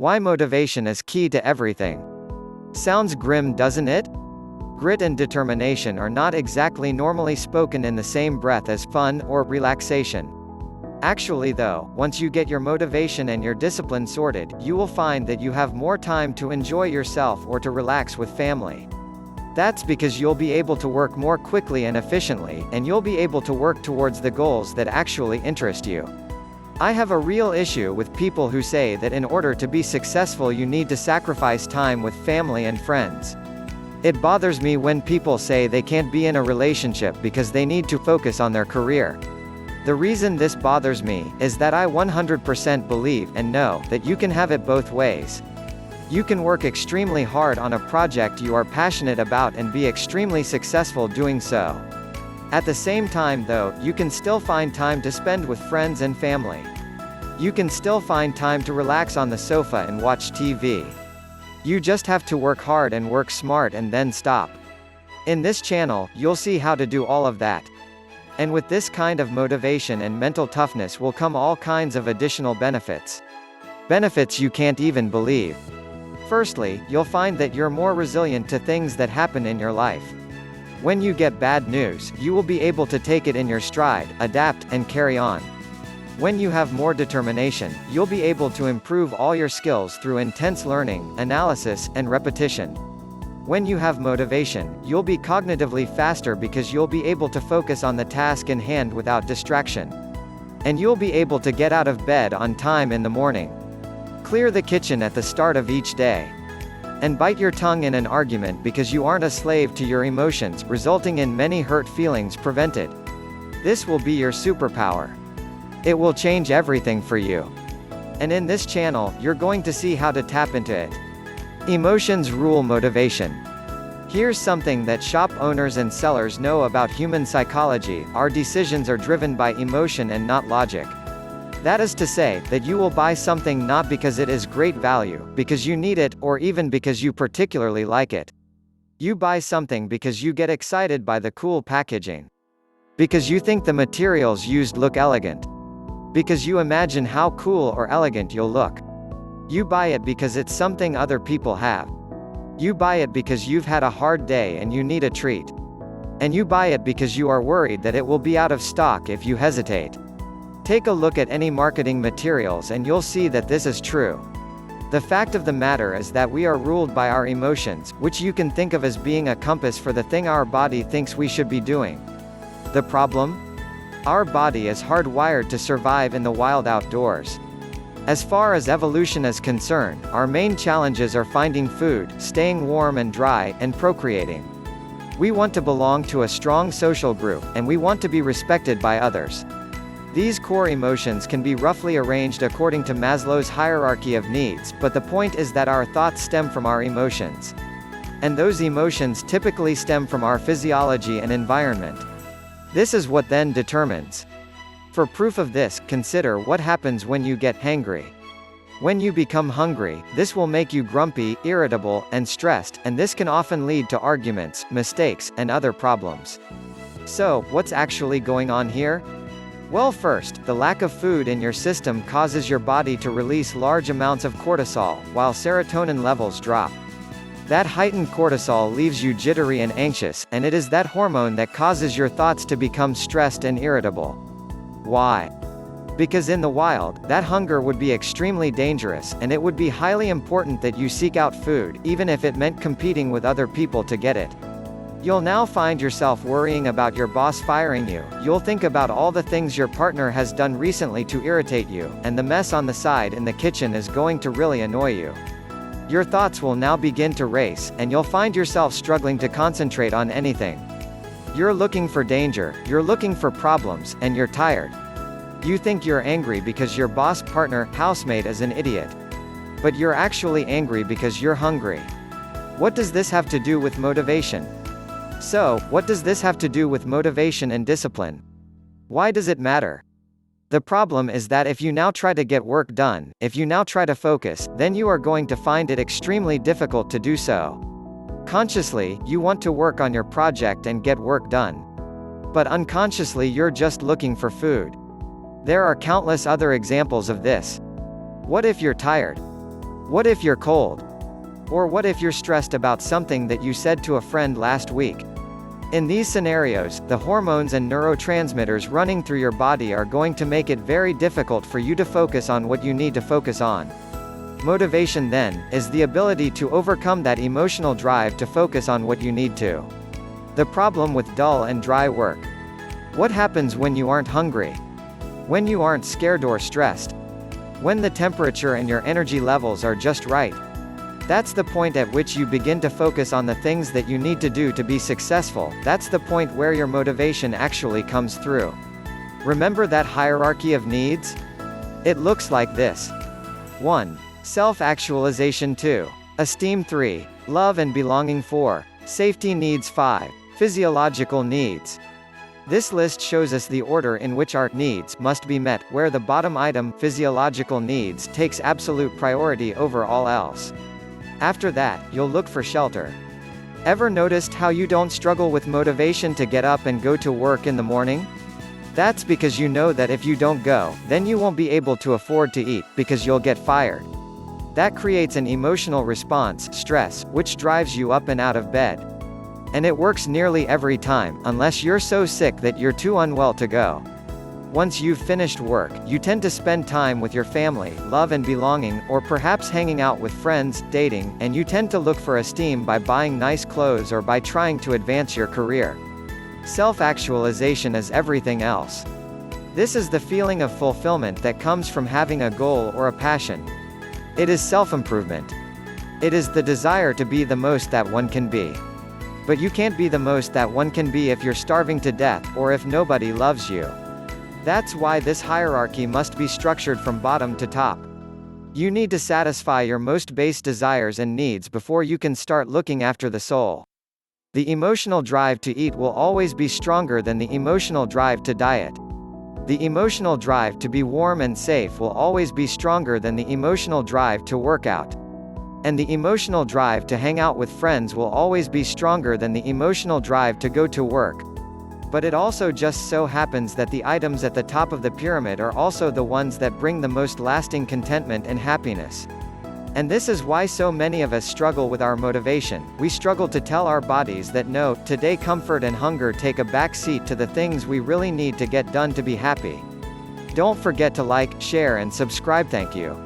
Why motivation is key to everything. Sounds grim, doesn't it? Grit and determination are not exactly normally spoken in the same breath as fun or relaxation. Actually though, once you get your motivation and your discipline sorted, you will find that you have more time to enjoy yourself or to relax with family. That's because you'll be able to work more quickly and efficiently, and you'll be able to work towards the goals that actually interest you. I have a real issue with people who say that in order to be successful you need to sacrifice time with family and friends. It bothers me when people say they can't be in a relationship because they need to focus on their career. The reason this bothers me is that I 100% believe and know that you can have it both ways. You can work extremely hard on a project you are passionate about and be extremely successful doing so. At the same time though, you can still find time to spend with friends and family. You can still find time to relax on the sofa and watch TV. You just have to work hard and work smart and then stop. In this channel, you'll see how to do all of that. And with this kind of motivation and mental toughness will come all kinds of additional benefits. Benefits you can't even believe. Firstly, you'll find that you're more resilient to things that happen in your life. When you get bad news, you will be able to take it in your stride, adapt, and carry on. When you have more determination, you'll be able to improve all your skills through intense learning, analysis, and repetition. When you have motivation, you'll be cognitively faster because you'll be able to focus on the task in hand without distraction. And you'll be able to get out of bed on time in the morning. Clear the kitchen at the start of each day. And bite your tongue in an argument because you aren't a slave to your emotions, resulting in many hurt feelings prevented. This will be your superpower. It will change everything for you. And in this channel, you're going to see how to tap into it. Emotions rule motivation. Here's something that shop owners and sellers know about human psychology: our decisions are driven by emotion and not logic. That is to say, that you will buy something not because it is great value, because you need it, or even because you particularly like it. You buy something because you get excited by the cool packaging. Because you think the materials used look elegant. Because you imagine how cool or elegant you'll look. You buy it because it's something other people have. You buy it because you've had a hard day and you need a treat. And you buy it because you are worried that it will be out of stock if you hesitate. Take a look at any marketing materials and you'll see that this is true. The fact of the matter is that we are ruled by our emotions, which you can think of as being a compass for the thing our body thinks we should be doing. The problem? Our body is hardwired to survive in the wild outdoors. As far as evolution is concerned, our main challenges are finding food, staying warm and dry, and procreating. We want to belong to a strong social group, and we want to be respected by others. These core emotions can be roughly arranged according to Maslow's hierarchy of needs, but the point is that our thoughts stem from our emotions. And those emotions typically stem from our physiology and environment. This is what then determines. For proof of this, consider what happens when you get hangry. When you become hungry, this will make you grumpy, irritable, and stressed, and this can often lead to arguments, mistakes, and other problems. So, what's actually going on here? Well, first, the lack of food in your system causes your body to release large amounts of cortisol, while serotonin levels drop. That heightened cortisol leaves you jittery and anxious, and it is that hormone that causes your thoughts to become stressed and irritable. Why? Because in the wild, that hunger would be extremely dangerous, and it would be highly important that you seek out food, even if it meant competing with other people to get it. You'll now find yourself worrying about your boss firing you, you'll think about all the things your partner has done recently to irritate you, and the mess on the side in the kitchen is going to really annoy you. Your thoughts will now begin to race, and you'll find yourself struggling to concentrate on anything. You're looking for danger, you're looking for problems, and you're tired. You think you're angry because your boss, partner, housemate is an idiot. But you're actually angry because you're hungry. What does this have to do with motivation? So, what does this have to do with motivation and discipline? Why does it matter? The problem is that if you now try to get work done, if you now try to focus, then you are going to find it extremely difficult to do so. Consciously, you want to work on your project and get work done. But unconsciously you're just looking for food. There are countless other examples of this. What if you're tired? What if you're cold? Or what if you're stressed about something that you said to a friend last week? In these scenarios, the hormones and neurotransmitters running through your body are going to make it very difficult for you to focus on what you need to focus on. Motivation, then, is the ability to overcome that emotional drive to focus on what you need to. The problem with dull and dry work. What happens when you aren't hungry? When you aren't scared or stressed? When the temperature and your energy levels are just right? That's the point at which you begin to focus on the things that you need to do to be successful. That's the point where your motivation actually comes through. Remember that hierarchy of needs? It looks like this. 1. Self-actualization. 2. Esteem. 3. Love and belonging. 4. Safety needs. 5. Physiological needs. This list shows us the order in which our needs must be met, where the bottom item, physiological needs, takes absolute priority over all else. After that, you'll look for shelter. Ever noticed how you don't struggle with motivation to get up and go to work in the morning? That's because you know that if you don't go, then you won't be able to afford to eat, because you'll get fired. That creates an emotional response, stress, which drives you up and out of bed. And it works nearly every time, unless you're so sick that you're too unwell to go. Once you've finished work, you tend to spend time with your family, love and belonging, or perhaps hanging out with friends, dating, and you tend to look for esteem by buying nice clothes or by trying to advance your career. Self-actualization is everything else. This is the feeling of fulfillment that comes from having a goal or a passion. It is self-improvement. It is the desire to be the most that one can be. But you can't be the most that one can be if you're starving to death, or if nobody loves you. That's why this hierarchy must be structured from bottom to top. You need to satisfy your most base desires and needs before you can start looking after the soul. The emotional drive to eat will always be stronger than the emotional drive to diet. The emotional drive to be warm and safe will always be stronger than the emotional drive to work out. And the emotional drive to hang out with friends will always be stronger than the emotional drive to go to work. But it also just so happens that the items at the top of the pyramid are also the ones that bring the most lasting contentment and happiness. And this is why so many of us struggle with our motivation. We struggle to tell our bodies that no, today comfort and hunger take a back seat to the things we really need to get done to be happy. Don't forget to like, share and subscribe. Thank you.